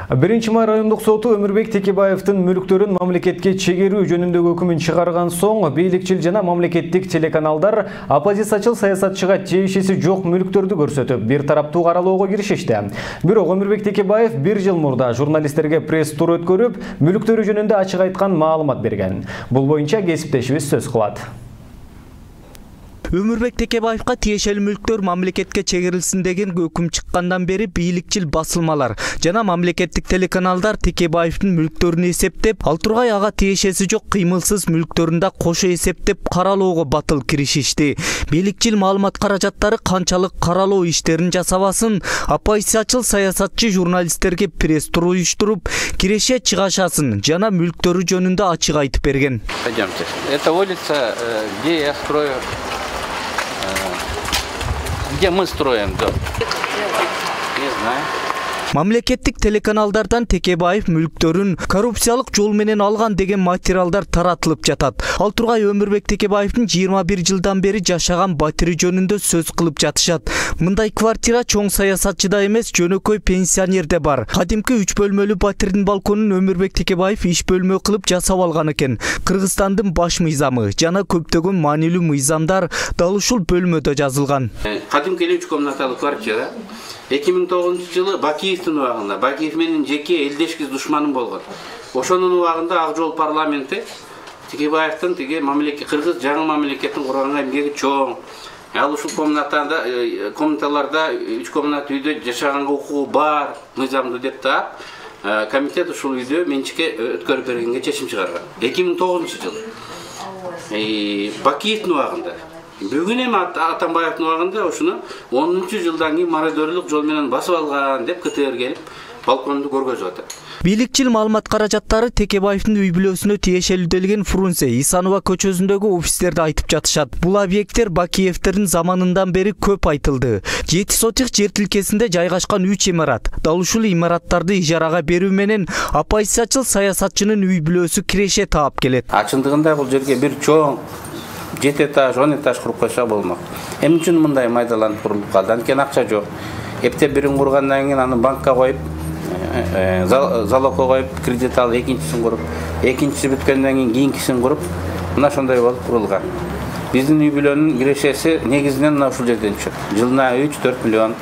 1 май райондук соту Өмүрбек Текебаевдин мүлктөрүн мамлекетке чегерүү жөнүндөгү өкүмүн чыгарган соң, бийликчил жана мамлекеттик телеканалдар оппозициячыл саясатчыга тиешеси жок мүлктөрдү көрсөтүп, бир тараптуу каралоого киришишти. Бирок Өмүрбек Текебаев 1 жыл мурда журналисттерге пресс-тур өткөрүп, мүлктөрү жөнүндө ачык айткан маалымат берген. Бул боюнча кесиптешибиз сөз кылат. Өмүрбек Текебаевга тиешелүү мүлктөр мамлекетке чегерилсин деген өкүм чыккандан бери бийликчил басылмалар жана мамлекеттик телеканалдар Текебаевдин мүлктөрүн эсептеп, ал тургай ага тиешеси жок кыймылсыз мүлктөрүн да кошо эсептеп каралоого батыл киришишти. Бийликчил маалымат каражаттары канчалык каралоо иштерин жасабасын, оппозициячыл саясатчы журналисттерге пресс-тур уюштуруп, киреше чыгашасын жана мүлктөрү жөнүндө ачык айтып берген. Пойдемте. Это улица, где я строю, где мы строим дом. Не знаю. Мамлекеттик телеканалдардан Текебаев мүлктөрүн коррупциялык жол менен алган деген материалдар таратылып жатат. Ал тургай Өмүрбек Текебаевдин 21 жылдан бери жашаган батири жөнүндө сөз кылып жатышат. Мындай квартира чоң саясатчыда эмес, жөнөкөй пенсионерде бар. Кадимки 3 бөлмөлүү батирдин балконун Өмүрбек Текебаев иш бөлмө кылып жасап алган экен. Кыргызстандын баш мыйзамы жана көптөгөн маанилүү мыйзамдар дал ушул бөлмөдө жазылган. Кадимки 3 комнаталуу квартира 2009 жылы Бакиевдин убагында, Бакиев менен жеке элдешкиз душманым болгон. Ошонун убагында Ак жол парламенти Текебаевдин Кыргыз жаңы мамлекеттин курганга эмгеги чоң. Ал ушул комнаталарда 3 комнат үйдө жашаганга укугу бар, мыйзамдуу деп таап, комитет ушул үйдө менчикке өткөрүп бергенге чечим чыгарган. 2009 жылы Бакиевдин убагында бүгүн эми Атамбаевдин убагында ушуну 10 жылдан кийин мародерлук жол менен басып алган деп КТР келип балконду көргөзүп атат. Бийликчил маалымат каражаттары Текебаевдин үй бүлөсүнө тиешелүүлдөлгөн Фрунзе, Исанова көчөсүндөгү офистерди айтып жатышат. Бул объекттер Бакиевдердин заманынан бери көп айтылды. 7 сотых жер тилкесинде жайгашкан 3 имарат. Дал ушул имараттарды ижарага берүү менен оппозициячыл саясатчынын үй бүлөсү киреше таап келет. Ачындыгында бул жерге бир чоң 7 этаж, 10 этаж куруп койсо болмок. Эмне үчүн мындай майдаланып курулуп калды? Анткени акча жок. Эптеп бирин кургандан кийин аны банкка коюп, залогко коюп, кредит алып, экинчисин куруп, экинчиси бүткөндөн кийинкисин куруп, мына ошондой болуп курулган. Биздин үй бүлөнүн кирешеси негизинен мына ушул жерден түшөт. Жылына 3-4 миллион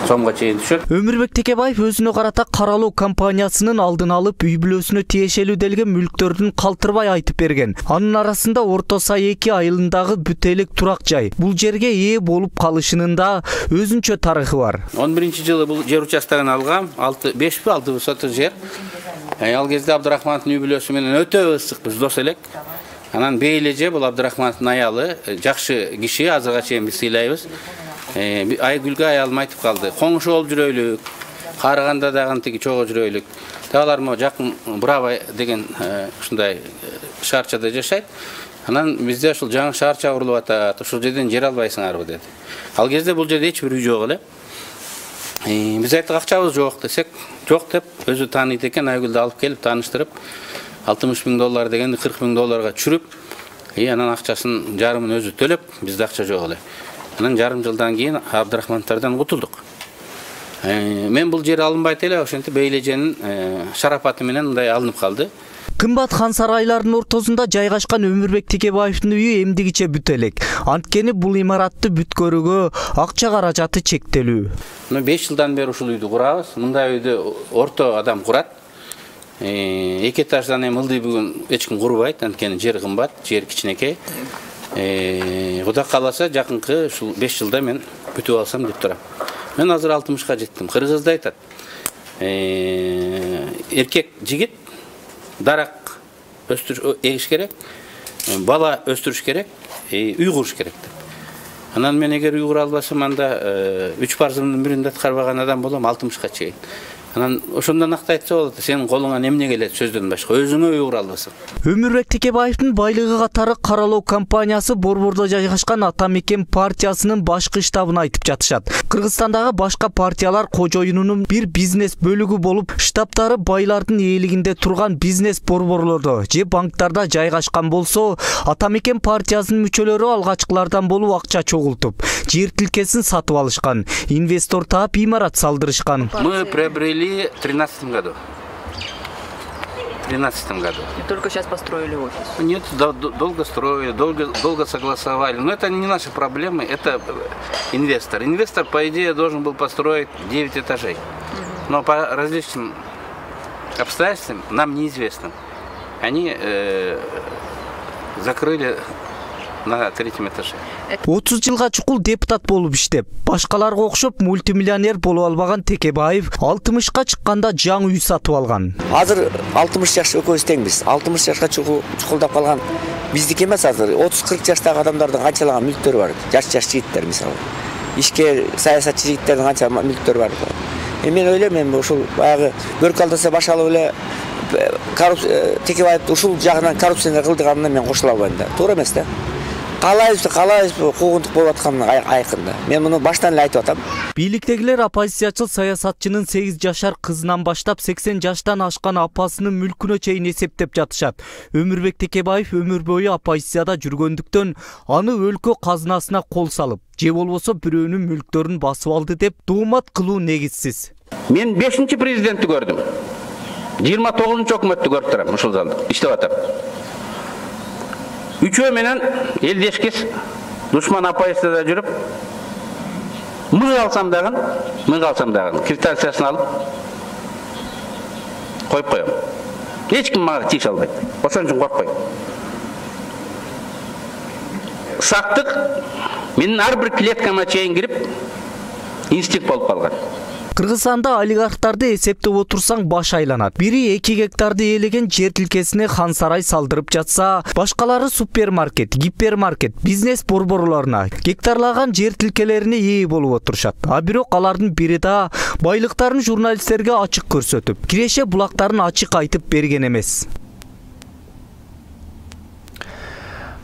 сомго чейин түшөт. Өмүрбек Текебаев өзүнө карата каралоо компаниясынын алдын алып, үй бүлөсүнө тиешелүүлдөлгөн мүлктөрдүн калтырбай айтып берген. Анын арасында Орто Сай 2 айылындагы бүтелик турак жай. Бул жерге ээ болуп калышынын да өзүнчө тарыхы бар. 11 жылы бул жер участогун алгам, 5-6 высоты жер. Ал кезде Абдырахмановдун үй бүлөсү менен өтө ысык биз дос элек. Анан Бейлеже бул Абдырахмановдун аялы, жакшы киши, азырга чейин биз сыйлайбыз. Айгүлгө аялым айтып калды. Коңшу болуп жүрөйлүк, Карыганда дагы тиги чогуу жүрөйлүк. Таалар мо жакын Браво деген ушундай шаарчада жашайт. Анан бизде ушул жаңы шаарча курулуп атат. Ушул жерден жер албайсыңарбы деди. Ал кезде бул жерде эч бир үй жок эле. Биз айттык акчабыз жок десек, жок деп өзү тааныйт экен, Айгүлдү алып келип тааныштырып, $60,000 дегенди $40,000 чүрүп, анан акчасын жарымын өзү төлөп, бизде акча жок эле. Анан жарым жылдан кийин Абдырахмановдордон кутулдук. Мен бул жер алынбайт эле, ошентип Бейлеженин шарапаты менен мындай алынып калды. Кымбат хан сарайларынын ортосунда жайгашкан Өмүрбек Текебаевдин үйү эмдигиче бүт элек. Анткени бул имаратты бүткөрүүгө акча каражаты чектелүү. 5 жылдан бери ушул үйдү курабыз. Мындай үйдү орто адам курат. 2 этаждан эми ылдый бүгүн эч ким курбайт, анткени жер кымбат, жер кичинекей. Кудай кааласа жакынкы ушул 5 жылда мен бүтүп алсам деп турам. Мен азыр 60га жеттим. Кыргызда айтат. Эркек жигит дарак эгиш керек, бала өстүрүш керек, үй куруш керек деп. Анан мен эгер үй кура албасам, анда 3 парзымдын бирин да аткарбаган адам болом 60га чейин. Анан ошондон акты айтса болот, сенин колуңан эмне келет сөздөн башка, өзүңө үй кура албасаң. Өмүрбек Текебаевдин байлыгы катары каралоо компаниясы Борбордо жайгашкан Атамекен партиясынын башкы штабын айтып жатышат. Кыргызстандагы башка партиялар кожоюнунун бир бизнес бөлүгү болуп, штабтары байлардын ээлигинде турган бизнес борборлордо же банктарда жайгашкан болсо, Атамекен партиясынын мүчөлөрү алгачкылардан болуп акча чогултуп, жер тилкесин сатып алышкан, инвестор таап имарат салдырышкан. Мы приобрели в 2013 году. В 2013 году. И только сейчас построили офис? Нет, долго строили, долго согласовали. Но это не наши проблемы, это инвестор. Инвестор, по идее, должен был построить 9 этажей. Но по различным обстоятельствам, нам неизвестным, они закрыли на третьем этаже. 30 жылга чукул депутат болуп иштеп, башкаларга окшоп мультимиллионер болуп албаган Текебаев 60ка чыкканда жаңы үй сатып алган. Азыр 60 жаш экөөбүз теңбиз. 60 жашка чукулдап калган биздики эмес, азыр 30-40 жаштагы адамдардын канчалаган мүлктөрү бар. Жаш жигиттер мисалы. Ишке саясатчы жигиттердин канча мүлктөрү бар. Мен ойлойм, ушул баягы бөрк алдаса баш алып эле Текебаев ушул жагынан коррупцияны кылдыганына мен кошула албайм да. Туура эмес да. Калайбыз куугунтук болуп атканы айкын да. Мен муну баштан эле айтып атам. Бийликтегилер оппозициячыл саясатчынын 8 жашар кызынан баштап 80 жаштан ашкан апасынын мүлкүнө чейин эсептеп жатышат. Өмүрбек Текебаев өмүр бою оппозицияда жүргөндүктөн аны өлкө казынасына кол салып, же болбосо бирөөнүн мүлктөрүн басып алды деп туумат кылуу негизсиз. Мен 5-чи президентти көрдүм. 29-чу өкмөттү көрүп турам, ушул залда иштеп атам. Үчөө менен элдешкес душман оппозицияда жүрүп, мыг алсам дагы квитанциясын алып коюп коем. Эч ким мага тийише албайт. Ошон үчүн коркпойм. Сактык менин ар бир клеткама чейин кирип инстинкт болуп калган. Кыргызстанда олигархтарды эсептеп отурсаң баш айланат. Бири 2 гектарды ээлеген жер тилкесине хан сарай салдырып жатса, башкалары супермаркет, гипермаркет, бизнес борборлоруна гектарлаган жер тилкелерине ээ болуп отурушат. А бирок алардын бири да байлыктарын журналисттерге ачык көрсөтүп, киреше булактарын ачык айтып берген эмес.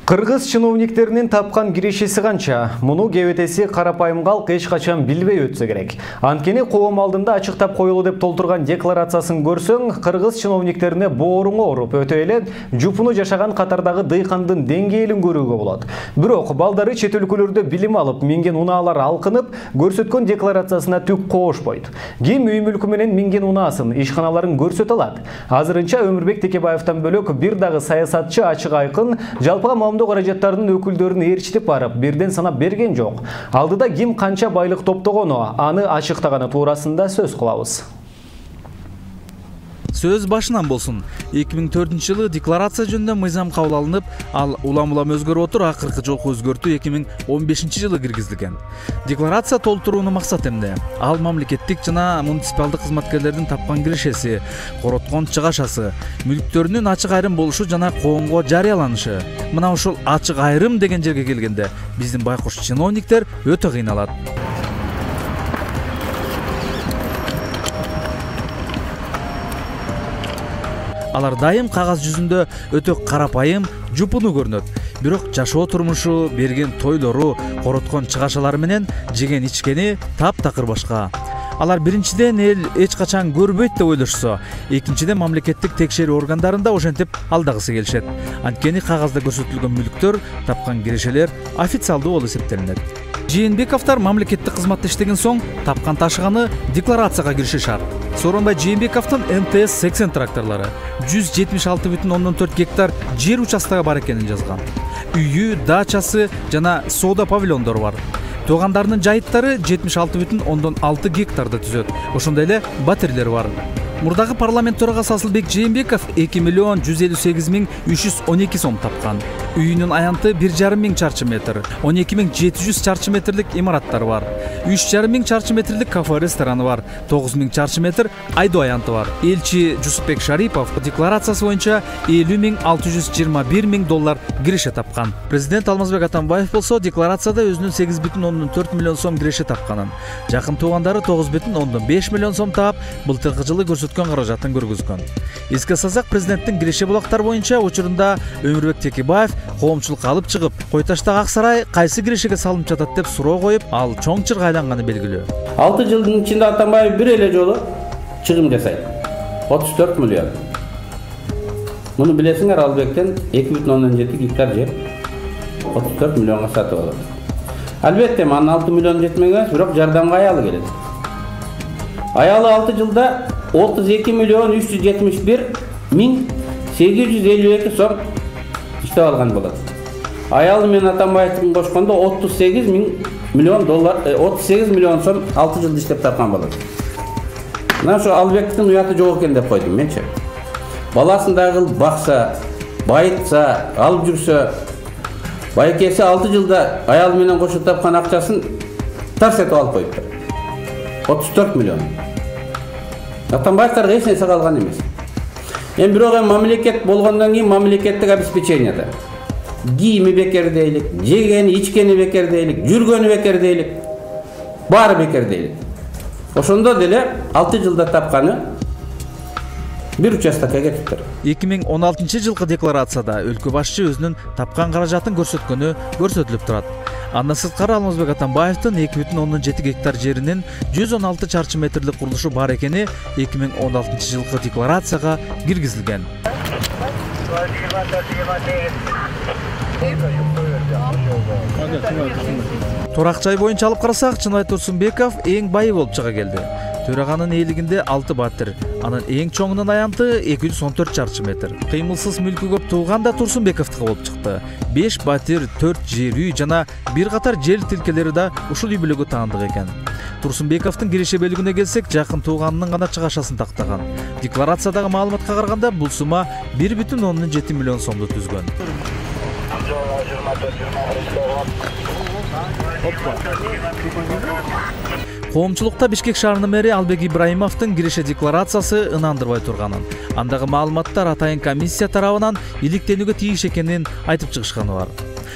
Кыргыз чиновниктеринин тапкан кирешеси канча? Муну кебетеси карапайым калк эч качан билбей өтсө керек. Анткени коом алдында ачыктап коюлу деп толтурган декларациясын көрсөң, кыргыз чиновниктерине бооруңа уруп, өтө эле жупуну жашаган катардагы дыйкандын деңгээлин көрүүгө болот. Бирок балдары чет өлкөлөрдө билим алып, минген унаалар алкынып, көрсөткөн декларациясына түк кошпойт. Ким үй мүлкү менен минген унаасын, ишканаларын көрсөтө алат. Азырынча Өмүрбек Текебаевтан бөлөк бир дагы саясатчы ачык айкын жалпыга каражаттардын өкүлдөрүн ээрчитип барып, бирден санап берген жок. Алдыда ким канча байлык топтогону, аны ачыктаганы туурасында сөз кылабыз. Сөз башынан болсун. 2004-жылы декларация жөнүндө мыйзам кабыл алынып, ал улам-улам өзгөрүп отур, акыркы жолку өзгөртүү 2015-жылы киргизилген. Декларация толтурууну максат эмне? Ал мамлекеттик жана муниципалдык кызматкерлердин тапкан кирешеси, короткон чыгашасы, мүлктөрүнүн ачык айрым болушу жана коомго жарыяланышы. Мына ушул ачык айрым деген жерге келгенде биздин байкуш чиновниктер өтө кыйналат. Алар дайым кагаз жүзүндө өтө карапайым, жупуну көрүнөт. Бирок жашоо турмушу, берген тойлору, короткон чыгашалары менен жеген ичкени таптакыр башка. Алар биринчиден эл эч качан көрбөйт деп ойлошсо, экинчиден мамлекеттик текшерүү органдарында ошентип алдагысы келишет. Анткени кагазда көрсөтүлгөн мүлктөр, тапкан кирешелер официалдуу болуп эсептелинет. Жээнбековдор мамлекеттик кызматта иштеген соң тапкан ташыганы декларацияга кириши шарт. Сооронбай Жээнбековдун МТС 80 тракторлору 176,4 гектар жер участогу бар экенин жазган. Үйү, дачасы жана соода павильондору бар. Туугандарынын жайыттары 76,6 гектарды түзөт. Ошондой эле батирлери бар. Мурдагы парламент төрагасы Асылбек Жээнбеков 2,180,312 сом тапкан. Үйүнүн аянты 1,5 чарчы метр, 12,700 чарчы метрлик имараттары бар. 3,5 чарчы метрлик кафе-рестораны бар, 9,000 чарчы метр айдоо аянты бар. Элчи Жусупбек Шарипов декларациясы боюнча $50,621,000 киреше тапкан. Президент Алмазбек Атамбаев болсо декларацияда өзүнүн 8,4 миллион сом киреше тапканын, жакын туугандары 9,5 миллион сом таап, былтыркы жылы көрсөткөн каражатын көргөзгөн. Эске салсак, президенттин киреше булактар боюнча учурунда Өмүрбек Текебаев коомчулукка алып чыгып, Кой Таштагы ак сарай кайсы кирешеге салынып жатат деп суроо коюп, ал чоң чырга айланганы белгилүү. 6 жылдын ичинде Атамбаев бир эле жолу чыгым жасайт. 34 миллион. Муну билесиңер, Албектен 2,7 гектар жер 34 миллионга сатып алат. Албетте, анын 6 миллион жетмеген, бирок жардамга аялы келет. Аялы 6 жылда 32,371,852 сом иштеп алган болот. Аялы менен Атамбаевдин кошкондо 38 миллион сом 6 жылда иштеп тапкан болот. Мына ошо Албектин уяты жок экен деп койдум менчи. Баласын дагы бакса, байытса, алып жүрсө, Байкесі 6 жылда аял менен кошуп тапкан акчасын тарс этип алып коюптур. 34 миллион. Атамбаевтарга эч нерсе калган эмес. Эми бирок мамлекет болгондон кийин мамлекеттик обеспеченияда кийими бекер дейлик, жегени, ичкени бекер дейлик, жүргөнү бекер дейлик, баары бекер дейлик. Ошондо деле 6 жылда тапканы бир участокко кетиптир. 2016 жылкы декларацияда өлкө башчы өзүнүн тапкан каражатын көрсөткөнү көрсөтүлүп турат. Андан сырткары Алмазбек Атамбаевдин 2,7 гектар жеринин 116 чарчы метрлик курулушу бар экени 2016 жылкы декларацияга киргизилген. Турак жай боюнча алып карасак, Чынай Турсунбеков эң байы болуп чыга келди. Төраганын ээлигинде 6 батир, анын эң чоңунун аянты 214 чарчы метр. Кыймылсыз мүлкү көп туулган да Турсунбековдука болуп чыкты. 5 батир, 4 жер үй жана бир катар жер тилкелери да ушул үй бүлөгө таандык экен. Турсунбековдун кирешебелигине келсек, жакын тууганынын гана чыгашасын тактаган. Декларациядагы маалыматка караганда бул сума 1,7 миллион сомду түзгөн. Коомчулукта Бишкек шаарынын мэри Албек Ибраимовдун киреше декларациясы ынандырбай турганын, андагы маалыматтар атайын комиссия тарабынан иликтенүүгө тийиш экенин айтып чыгышканы бар.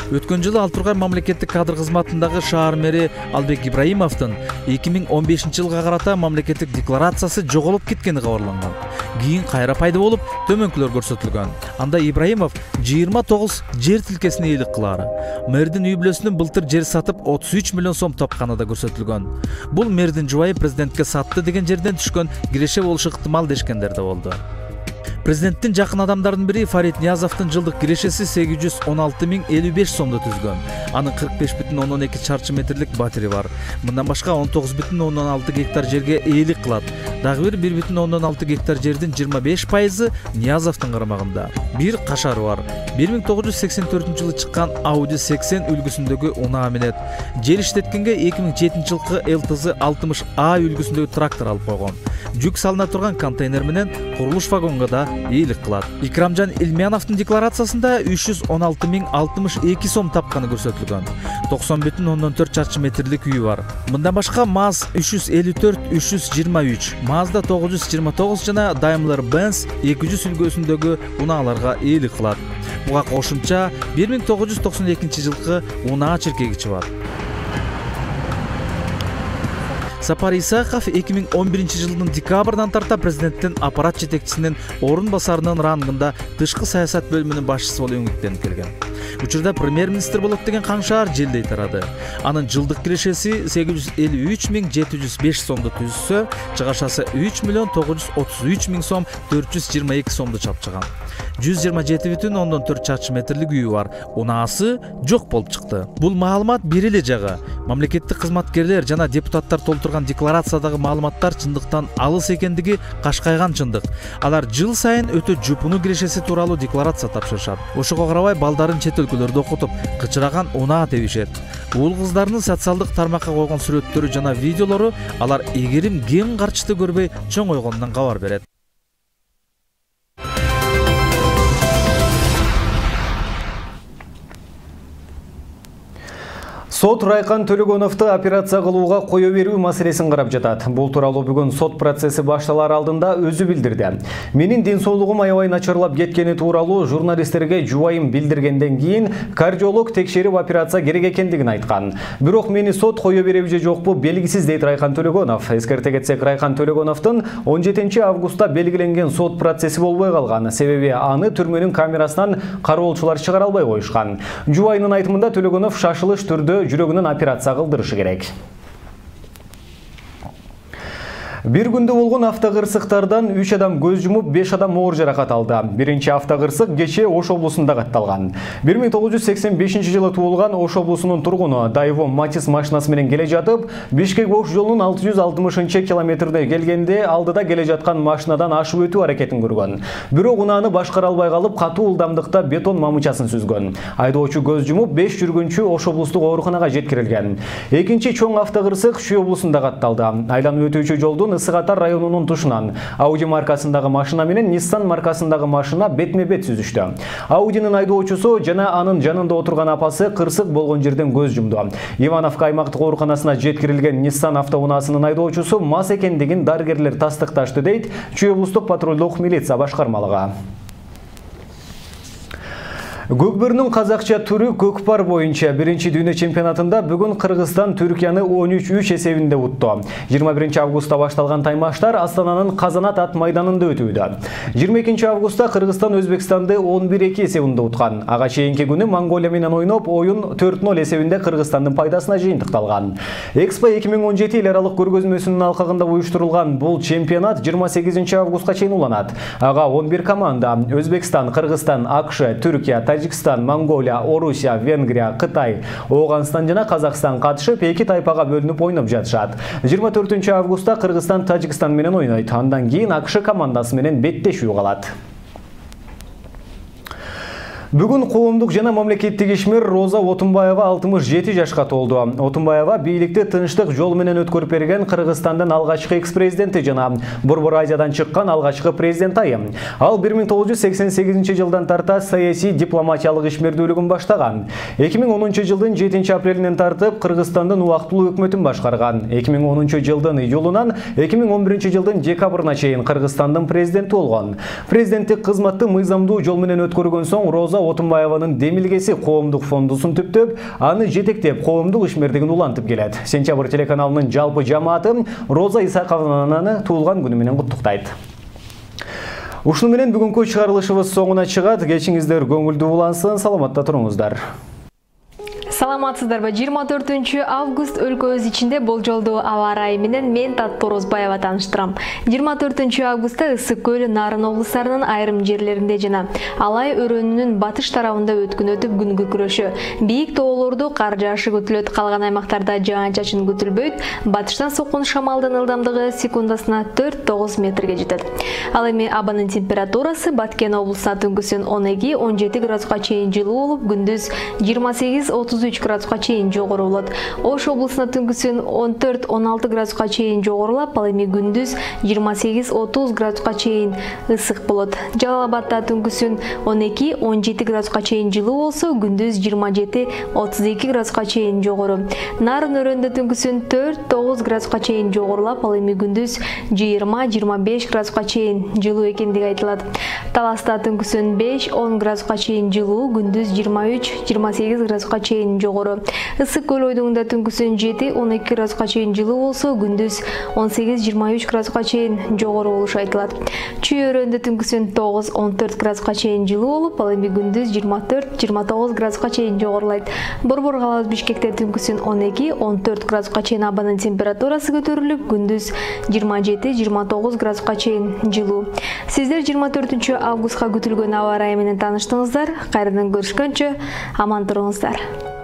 Өткөн жылы Алтургай мамлекеттик кадр кызматындагы шаар мэри Албек Ибраимовдун 2015 жылга карата мамлекеттик декларациясы жоголуп кеткени кабарланган. Кийин кайра пайда болуп, төмөнкүлөр көрсөтүлгөн. Анда Ибраимов 29 жер тилкесине ээлик кылаары. Мэрдин үй бүлөсүнүн былтыр жер сатып 33 миллион сом тапканы да көрсөтүлгөн. Бул мэрдин жубайы президентке сатты деген жерден түшкөн киреше болушу ыктымал дешкендер да болду. Президенттин жакын адамдарынын бири Фарид Ниязовдун жылдык кирешеси 816.055 сомду түзгөн. Анын 45,2 чарчы метрлик батири бар. Мындан башка 19,6 гектар жерге ээлик кылат. Дагы бир 1,6 гектар жердин 25% Ниязовдун карамагында. Бир кашары бар. 1984 жылы чыккан Audi 80 үлгүсүндөгү унаа минет. Жер иштеткенге 2007 жылкы ЛТЗ 60А үлгүсүндөгү трактор алып койгон. Жүк салына турган контейнер менен курулуш вагонго да ээлик кылат. Икрамжан Илмяновдун декларациясында 316.062 сом тапканы көрсөтүлгөн. 90,4 чарчы метрлик үйү бар. Мындан башка МАЗ 354-323, Mazda 929 жана Daimler-Benz 200 үлгүсүндөгү унааларга ээлик кылат. Буга кошумча 1992 жылкы унаа чиркегичи бар. Сапар Исаков 2011 жылдын декабрдан тарта президенттин аппарат жетекчисинин орун басарынын рангында тышкы саясат бөлүмүнүн башчысы болуп үмүттөнүп келген. Учурда премьер-министр болот деген каңшаар желдей тарады. Анын жылдык кирешеси 853.705 сомду түзсө, чыгашасы 3.933.000 сом 422 сомду чапчыган. 127,4 чарчы метрлик үйү бар. Унаасы жок болуп чыкты. Бул маалымат бир эле жагы. Мамлекеттик кызматкерлер жана депутаттар толтурган декларациядагы маалыматтар чындыктан алыс экендиги кашкайган чындык. Алар жыл сайын өтө жупуну кирешеси тууралуу декларация тапшырышат. Ошого карабай балдарын чет өлкөлөрдө окутуп, кычыраган унаа тебишет. Уул кыздарынын социалдык тармакка койгон сүрөттөрү жана видеолору алар эгерим кең карчыты көрбөй чоңойгонунан кабар берет. Сот Райкан Төлөгөновду операция кылууга кое берүү маселесин карап жатат. Бул тууралуу бүгүн сот процесси башталар алдында өзү билдирди. Менин ден соолугум аябай начарлап кеткени тууралуу журналисттерге жубайым билдиргенден кийин кардиолог текшерип операция керек экендигин айткан. Бирок мени сот кое береби же жокпу белгисиз дейт Райкан Төлөгөнов. Эскерте кетсек, Райкан Төлөгөновдун 17 августта белгиленген сот процесси болбой калган. Себеби аны түрмөнүн камерасынан кароолчулар чыгара албай коюшкан. Жубайынын айтымында Төлөгөнов шашылыш түрдө жүрөгүнүн операция кылдырышы керек. Бир күндө болгон автокырсыктардан 3 адам көз жумуп, 5 адам оор жаракат алды. Биринчи автокырсык кечээ Ош облусунда катталган. 1985 жылы туулган Ош облусунун тургуну Дайво Матис машинасы менен келе жатып, Бишкек-Ош жолунун 660 километрде келгенде алдыда келе жаткан машинадан ашып өтүү аракетин көргөн. Бирок унааны башкара албай калып, катуу ылдамдыкта бетон мамычасын сүзгөн. Айдоочу көз жумуп, 5 жүргүнчү Ош облустук ооруканага жеткирилген. Экинчи чоң автокырсык Шүй облусунда катталды. Айланып өтүүчү жолдун Ысык Атар районунун тушунан Audi маркасындагы машина менен Nissan маркасындагы машина бетме-бет сүзүштү. Audинин айдоочусу жана анын жанында отурган апасы кырсык болгон жерден көз жумду. Ивановка аймактык ооруканасына жеткирилген Nissan автоунаасынын айдоочусу мас экендигин дарыгерлер тастыкташты дейт Чүй облустук патрулдук милиция башкармалыгы. Көкбөрүнүн казакча түрү көкпар боюнча биринчи дүйнө чемпионатында бүгүн Кыргызстан Түркияны 13-3 эсебинде утту. 21 августта башталган таймаштар Астананын Казанат ат майданында өтүүдө. 22 августта Кыргызстан Өзбекстанды 11-2 эсебинде уткан. Ага чейинки күнү Монголия менен ойноп, оюн 4-0 эсебинде Кыргызстандын пайдасына жыйынтыкталган. Экспо 2017 эл аралык көргөзмөсүнүн алкагында уюштурулган бул чемпионат 28 августка чейин уланат. Ага 11 команда Өзбекстан, Кыргызстан, АКШ, Түркия, Таджикстан, Монголия, Орусия, Венгрия, Кытай, Оғанстан жана Казакстан катышып, эки тайпага бөлүнүп ойноп жатышат. 24 августта Кыргызстан Таджикстан менен ойнойт. Андан кийин АКШ командасы менен беттешүү калат. Бүгүн коомдук жана мамлекеттик ишмер Роза Отунбаева 67 жашка толду. Отунбаева бийликти тынчтык жол менен өткөрүп берген Кыргызстандын алгачкы экс-президенти жана Борбор Азиядан чыккан алгачкы президент айым. Ал 1988 жылдан тарта саясий дипломатиялык ишмердүүлүгүн баштаган. 2010 жылдын 7 апрелинен тартып Кыргызстандын убактылуу өкмөтүн башкарган. 2010 жылдын июлунан 2011 жылдын декабрына чейин Кыргызстандын президенти болгон. Президенттик кызматты мыйзамдуу жол менен өткөргөн соң Роза Отунбаеванын демилгеси коомдук фондусун түптөп, аны жетектеп коомдук ишмердигин улантып келет. Сентябрь телеканалынын жалпы жамааты Роза Исаковнаны туулган күнү менен куттуктайт. Ушуну менен бүгүнкү чыгарылышыбыз соңуна чыгат. Кечиңиздер көңүлдүү улансын, саламатта туруңуздар. Саламатсыздарбы? 24 август өлкөбүз ичинде болжолдуу аба ырайы менен мен Татпор Озбаева тааныштырам. 24 августта Ысык көл, Нарын облустарынын айрым жерлеринде жана Алай өрөөнүнүн батыш тарабында өткүнөтүп күнгү күрөшү. Бийик тоолордо кар жаашы күтүлөт, калган аймактарда жаан-чачын күтүлбөйт. Батыштан соккон шамалдын ылдамдыгы секундасына 4-9 метрге жетет. Ал эми абанын температурасы Баткен облусуна түнкүсүн 12-17 градуска чейин жылуу болуп, күндүз 28-33 градуска чейин жогору болот. Ош облусуна түнкүсүн 14-16 градуска чейин жогорулап, ал эми күндүз 28-30 градуска чейин ысык болот. Жалал-Абадта түнкүсүн 12-17 градуска чейин жылуу болсо, күндүз 27-32 градуска чейин жогору. Нарын өрөөнүндө түнкүсүн 4-9 градуска чейин жогорулап, ал эми күндүз 20-25 градуска чейин жылуу экендиги айтылат. Таласта түнкүсүн 5-10 градуска чейин жылуу, күндүз 23-28 градуска чейин жогору. Ысык көл ойдуңунда түнкүсүн 7-12 градуска чейин жылуу болсо, күндүз 18-23 градуска чейин жогору болушу айтылат. Чүй өрөөнүндө түнкүсүн 9-14 градуска чейин жылуу болуп, ал эми күндүз 24-29 градуска чейин жогорулайт. Борбор калабыз Бишкекте түнкүсүн 12-14 градуска чейин абанын температурасы көтөрүлүп, күндүз 27-29 градуска чейин жылуу. Сиздер 24 августка күтүлгөн аба ырайы менен тааныштыңыздар. Кайрадан көрүшкөнчө аман туруңуздар.